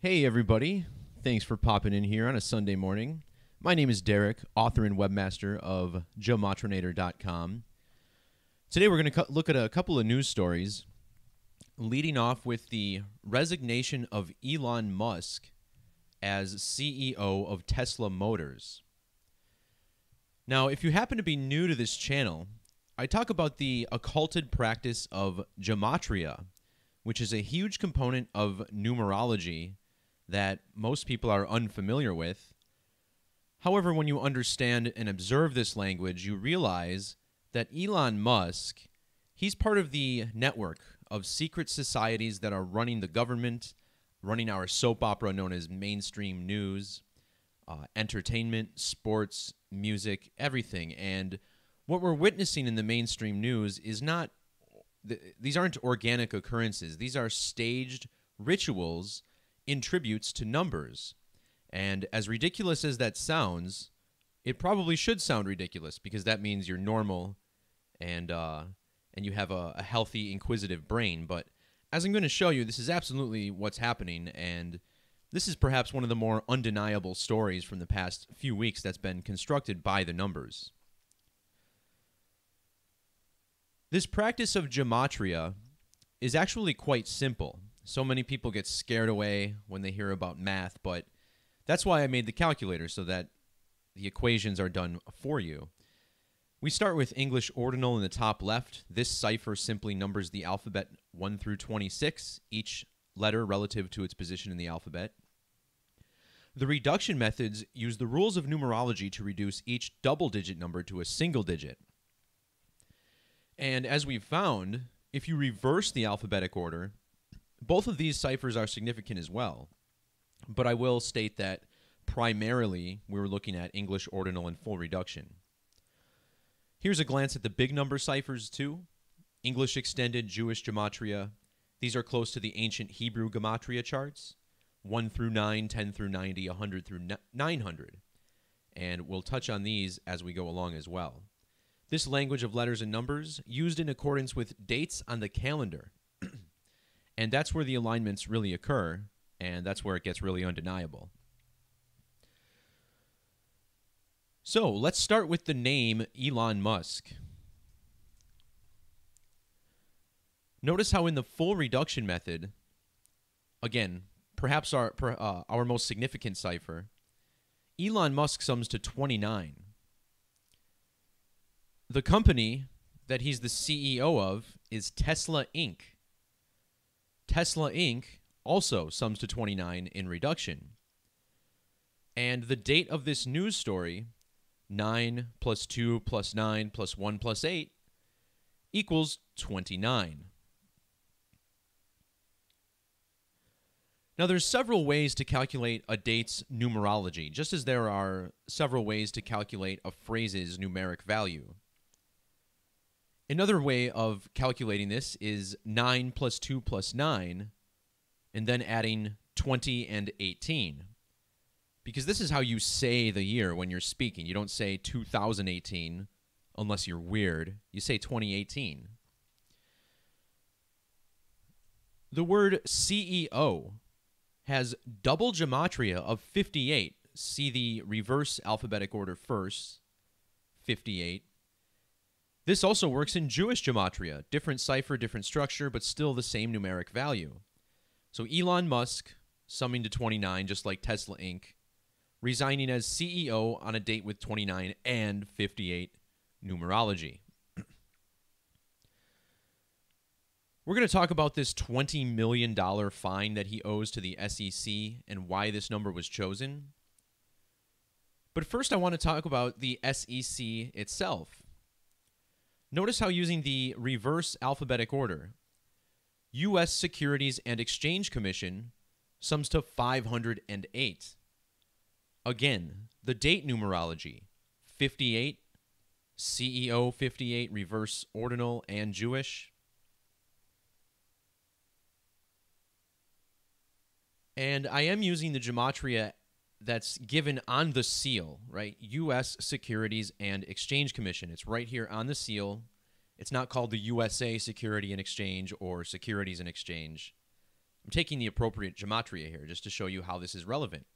Hey everybody, thanks for popping in here on a Sunday morning. My name is Derek, author and webmaster of Gematrinator.com. Today we're going to look at a couple of news stories, leading off with the resignation of Elon Musk as CEO of Tesla Motors. Now, if you happen to be new to this channel, I talk about the occulted practice of Gematria, which is a huge component of numerology that most people are unfamiliar with. However, when you understand and observe this language, you realize that Elon Musk, he's part of the network of secret societies that are running the government, running our soap opera known as mainstream news, entertainment, sports, music, everything. And what we're witnessing in the mainstream news is not, these aren't organic occurrences. These are staged rituals in tributes to numbers. And as ridiculous as that sounds, it probably should sound ridiculous because that means you're normal and you have a healthy, inquisitive brain. But as I'm going to show you, this is absolutely what's happening, and this is perhaps one of the more undeniable stories from the past few weeks that's been constructed by the numbers. This practice of Gematria is actually quite simple. So many people get scared away when they hear about math, but that's why I made the calculator, so that the equations are done for you. We start with English ordinal in the top left. This cipher simply numbers the alphabet 1 through 26, each letter relative to its position in the alphabet. The reduction methods use the rules of numerology to reduce each double-digit number to a single digit. And as we've found, if you reverse the alphabetic order, both of these ciphers are significant as well. But I will state that primarily we were looking at English ordinal and full reduction. Here's a glance at the big number ciphers too. English extended, Jewish gematria. These are close to the ancient Hebrew gematria charts. 1 through 9, 10 through 90, 100 through 900. And we'll touch on these as we go along as well. This language of letters and numbers used in accordance with dates on the calendar. And that's where the alignments really occur, and that's where it gets really undeniable. So let's start with the name Elon Musk. Notice how in the full reduction method, again, perhaps our most significant cipher, Elon Musk sums to 29. The company that he's the CEO of is Tesla Inc. Tesla Inc. also sums to 29 in reduction. And the date of this news story, 9 plus 2 plus 9 plus 1 plus 8, equals 29. Now, there's several ways to calculate a date's numerology, just as there are several ways to calculate a phrase's numeric value. Another way of calculating this is 9 plus 2 plus 9, and then adding 20 and 18. Because this is how you say the year when you're speaking. You don't say 2018 unless you're weird. You say 2018. The word CEO has double gematria of 58. See the reverse alphabetic order first, 58. This also works in Jewish gematria. Different cipher, different structure, but still the same numeric value. So Elon Musk, summing to 29, just like Tesla Inc., resigning as CEO on a date with 29 and 58 numerology. We're going to talk about this $20 million fine that he owes to the SEC and why this number was chosen. But first I want to talk about the SEC itself. Notice how using the reverse alphabetic order, U.S. Securities and Exchange Commission sums to 508. Again, the date numerology, 58, CEO 58, reverse ordinal and Jewish. And I am using the gematria that's given on the seal, right? U.S. Securities and Exchange Commission. It's right here on the seal. It's not called the USA Security and Exchange or Securities and Exchange. I'm taking the appropriate gematria here just to show you how this is relevant.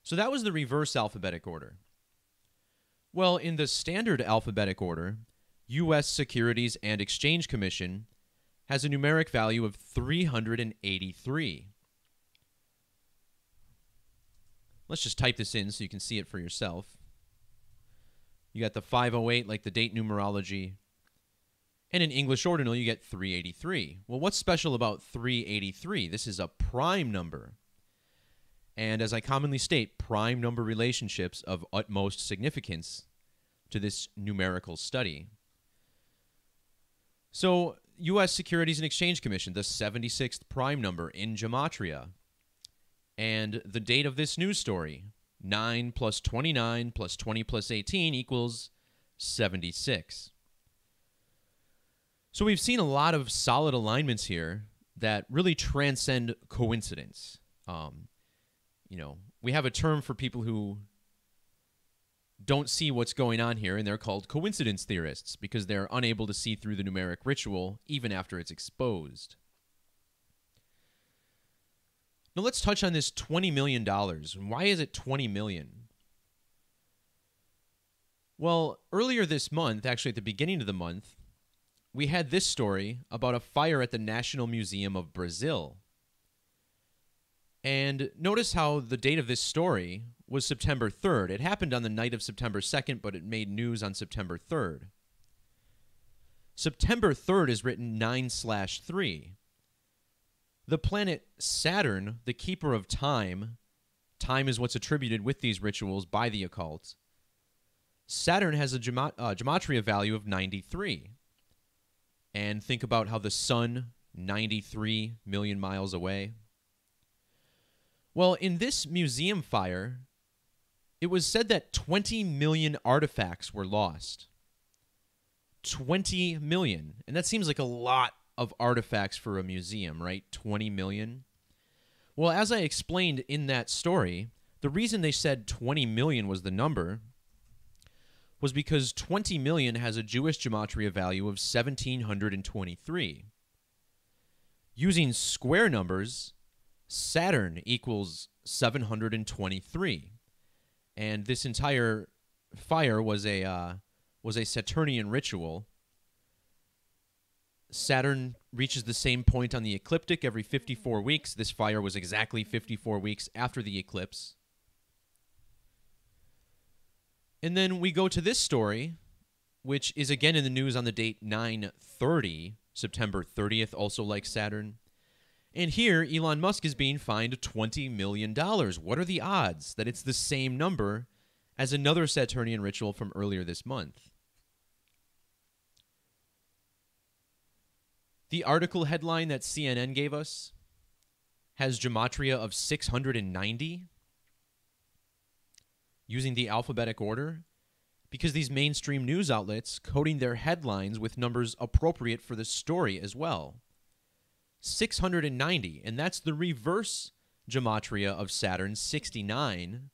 So that was the reverse alphabetic order. Well, in the standard alphabetic order, U.S. Securities and Exchange Commission has a numeric value of 383. Let's just type this in so you can see it for yourself. You got the 508, like the date numerology. And in English ordinal, you get 383. Well, what's special about 383? This is a prime number. And as I commonly state, prime number relationships of utmost significance to this numerical study. So, U.S. Securities and Exchange Commission, the 76th prime number in Gematria. And the date of this news story, 9 plus 29 plus 20 plus 18 equals 76. So we've seen a lot of solid alignments here that really transcend coincidence. We have a term for people who don't see what's going on here, and they're called coincidence theorists because they're unable to see through the numeric ritual even after it's exposed. Now let's touch on this $20 million. Why is it $20 million? Well, earlier this month, actually at the beginning of the month, we had this story about a fire at the National Museum of Brazil. And notice how the date of this story was September 3rd. It happened on the night of September 2nd, but it made news on September 3rd. September 3rd is written 9/3. The planet Saturn, the keeper of time, time is what's attributed with these rituals by the occult. Saturn has a gematria value of 93. And think about how the sun, 93 million miles away. Well, in this museum fire, it was said that 20 million artifacts were lost. 20 million. And that seems like a lot of artifacts for a museum, right? 20 million. Well, as I explained in that story, the reason they said 20 million was the number was because 20 million has a Jewish gematria value of 1,723. Using square numbers, Saturn equals 723. And this entire fire was a Saturnian ritual. Saturn reaches the same point on the ecliptic every 54 weeks. This fire was exactly 54 weeks after the eclipse. And then we go to this story, which is again in the news on the date 9/30, September 30th, also like Saturn. And here, Elon Musk is being fined $20 million. What are the odds that it's the same number as another Saturnian ritual from earlier this month? The article headline that CNN gave us has gematria of 690 using the alphabetic order because these mainstream news outlets coding their headlines with numbers appropriate for the story as well. 690, and that's the reverse gematria of Saturn, 69.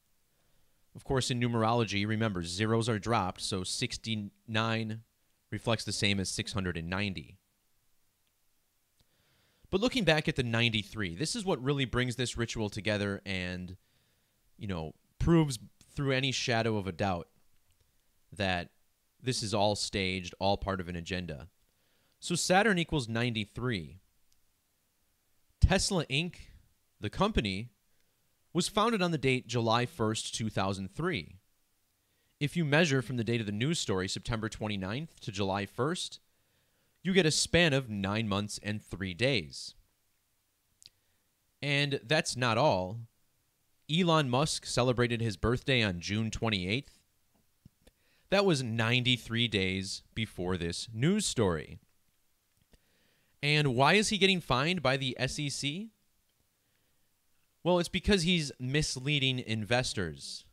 Of course, in numerology, remember, zeros are dropped, so 69 reflects the same as 690. But looking back at the 93, this is what really brings this ritual together and, proves through any shadow of a doubt that this is all staged, all part of an agenda. So Saturn equals 93. Tesla Inc., the company, was founded on the date July 1st, 2003. If you measure from the date of the news story, September 29th to July 1st, you get a span of 9 months and 3 days. And that's not all. Elon Musk celebrated his birthday on June 28th. That was 93 days before this news story. And why is he getting fined by the SEC? Well, it's because he's misleading investors.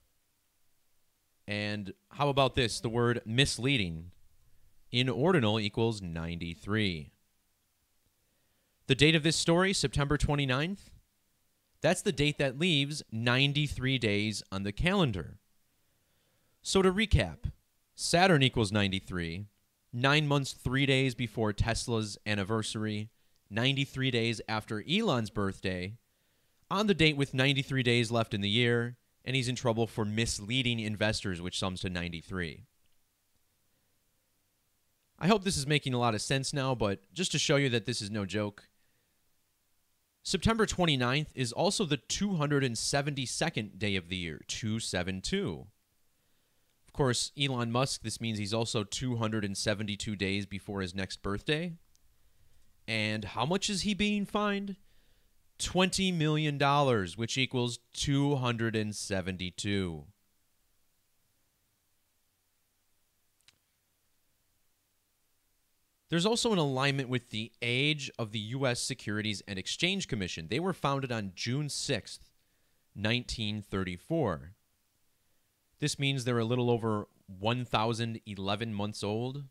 And how about this? The word misleading in ordinal equals 93. The date of this story, September 29th, that's the date that leaves 93 days on the calendar. So to recap, Saturn equals 93, 9 months, 3 days before Tesla's anniversary, 93 days after Elon's birthday, on the date with 93 days left in the year, and he's in trouble for misleading investors, which sums to 93. I hope this is making a lot of sense now, but just to show you that this is no joke, September 29th is also the 272nd day of the year, 272. Of course, Elon Musk, this means he's also 272 days before his next birthday. And how much is he being fined? $20 million, which equals 272. There's also an alignment with the age of the U.S. Securities and Exchange Commission. They were founded on June 6th, 1934. This means they're a little over 1,011 months old.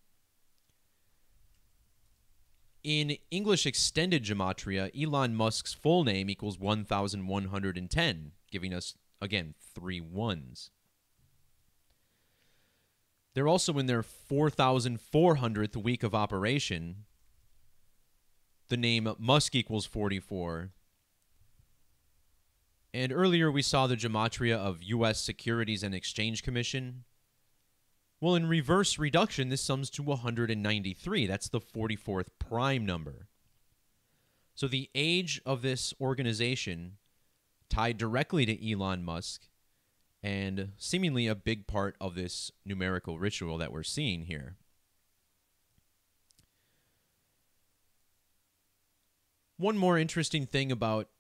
In English Extended Gematria, Elon Musk's full name equals 1,110, giving us, again, 3 ones. They're also in their 4,400th week of operation. The name Musk equals 44. And earlier we saw the Gematria of U.S. Securities and Exchange Commission. Well, in reverse reduction, this sums to 193. That's the 44th prime number. So the age of this organization tied directly to Elon Musk and seemingly a big part of this numerical ritual that we're seeing here. One more interesting thing about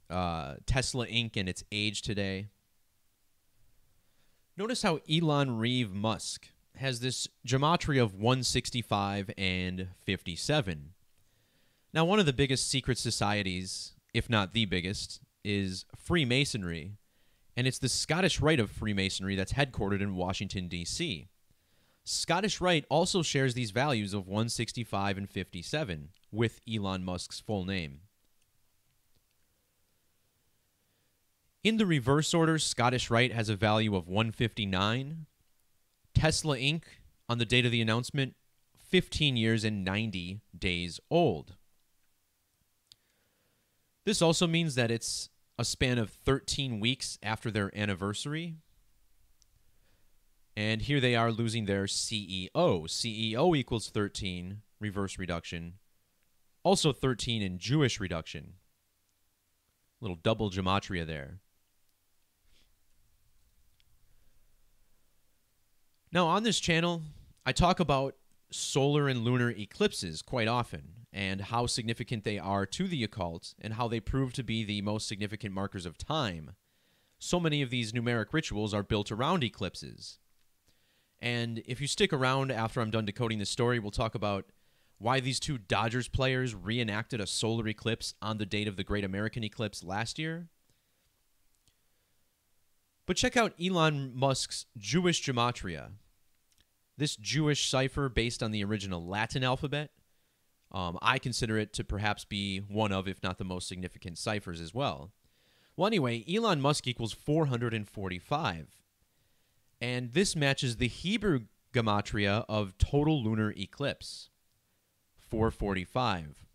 Tesla Inc. and its age today. Notice how Elon Reeve Musk has this gematria of 165 and 57. Now, one of the biggest secret societies, if not the biggest, is Freemasonry, and it's the Scottish Rite of Freemasonry that's headquartered in Washington, D.C. Scottish Rite also shares these values of 165 and 57 with Elon Musk's full name. In the reverse order, Scottish Rite has a value of 159. Tesla Inc., on the date of the announcement, 15 years and 90 days old. This also means that it's a span of 13 weeks after their anniversary. And here they are losing their CEO. CEO equals 13, reverse reduction. Also 13 in Jewish reduction. Little double gematria there. Now, on this channel, I talk about solar and lunar eclipses quite often and how significant they are to the occult and how they prove to be the most significant markers of time. So many of these numeric rituals are built around eclipses. And if you stick around after I'm done decoding this story, we'll talk about why these two Dodgers players reenacted a solar eclipse on the date of the Great American Eclipse last year. But check out Elon Musk's Jewish gematria. This Jewish cipher based on the original Latin alphabet, I consider it to perhaps be one of, if not the most significant ciphers as well. Well, anyway, Elon Musk equals 445. And this matches the Hebrew gematria of total lunar eclipse, 445.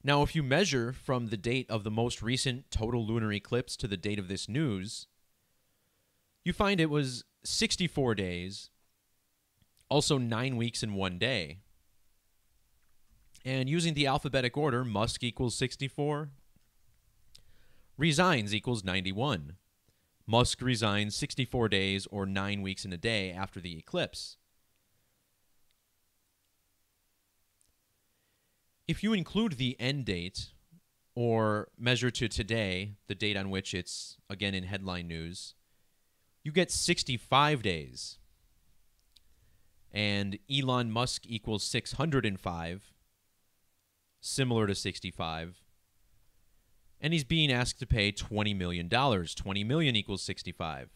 Now, if you measure from the date of the most recent total lunar eclipse to the date of this news, you find it was 64 days, also 9 weeks and 1 day. And using the alphabetic order, Musk equals 64. Resigns equals 91. Musk resigns 64 days or 9 weeks and a day after the eclipse. If you include the end date or measure to today, the date on which it's, again, in headline news, you get 65 days. And Elon Musk equals 605, similar to 65. And he's being asked to pay $20 million. 20 million equals 65.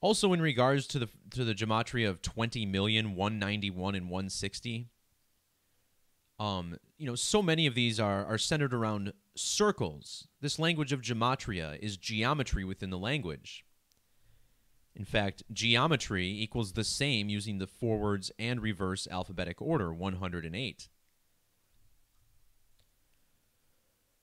Also, in regards to the gematria of 20 million, 191, and 160, so many of these are centered around circles. This language of gematria is geometry within the language. In fact, geometry equals the same using the forwards and reverse alphabetic order, 108.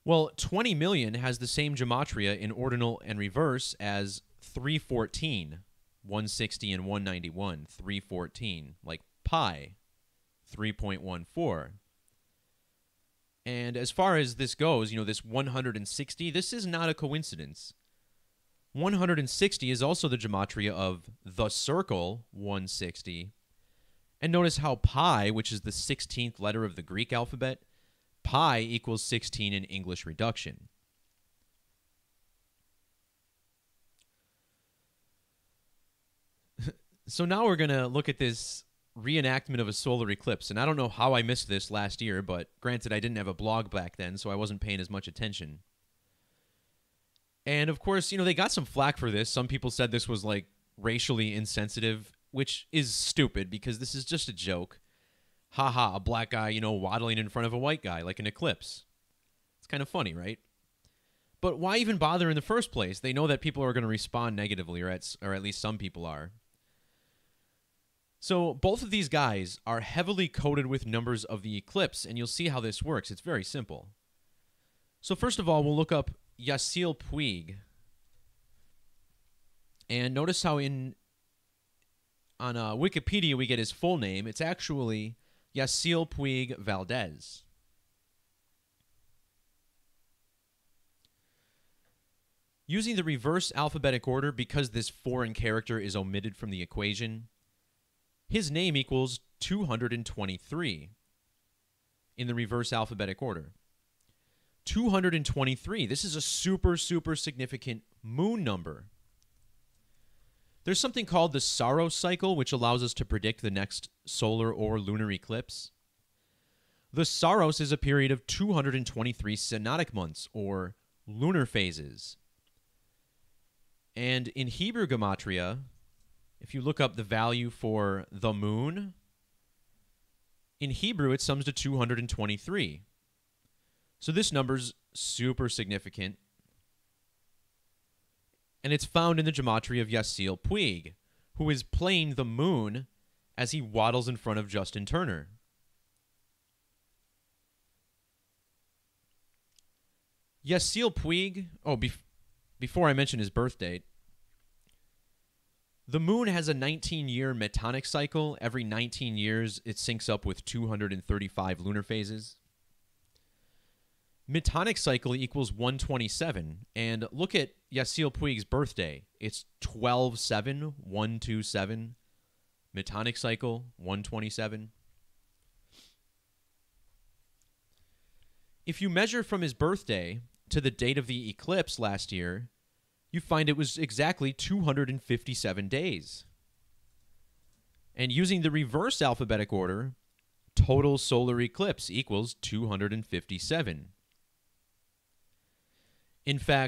Well, 20 million has the same gematria in ordinal and reverse as 314, 160 and 191, 314, like pi, 3.14. And as far as this goes, this 160, this is not a coincidence. 160 is also the gematria of the circle, 160. And notice how pi, which is the 16th letter of the Greek alphabet, pi equals 16 in English reduction. So now we're going to look at this reenactment of a solar eclipse. And I don't know how I missed this last year, but granted, I didn't have a blog back then, so I wasn't paying as much attention. And of course, they got some flack for this. Some people said this was like racially insensitive, which is stupid because this is just a joke. Haha, a black guy, waddling in front of a white guy like an eclipse. It's kind of funny, right? But why even bother in the first place? They know that people are going to respond negatively, or at least some people are. So both of these guys are heavily coded with numbers of the eclipse, and you'll see how this works. It's very simple. So first of all, we'll look up Yasiel Puig. And notice how on Wikipedia we get his full name. It's actually Yasiel Puig Valdez. Using the reverse alphabetic order, because this foreign character is omitted from the equation, his name equals 223 in the reverse alphabetic order. 223. This is a super, super significant moon number. There's something called the Saros cycle, which allows us to predict the next solar or lunar eclipse. The Saros is a period of 223 synodic months, or lunar phases. And in Hebrew Gematria, if you look up the value for the moon, in Hebrew it sums to 223. So this number's super significant. And it's found in the gematria of Yasiel Puig, who is playing the moon as he waddles in front of Justin Turner. Yasiel Puig, before I mention his birth date, the moon has a 19-year metonic cycle. Every 19 years, it syncs up with 235 lunar phases. Metonic cycle equals 127. And look at Yasiel Puig's birthday. It's 12/7, 127. Metonic cycle, 127. If you measure from his birthday to the date of the eclipse last year, you find it was exactly 257 days. And using the reverse alphabetic order, total solar eclipse equals 257. In fact,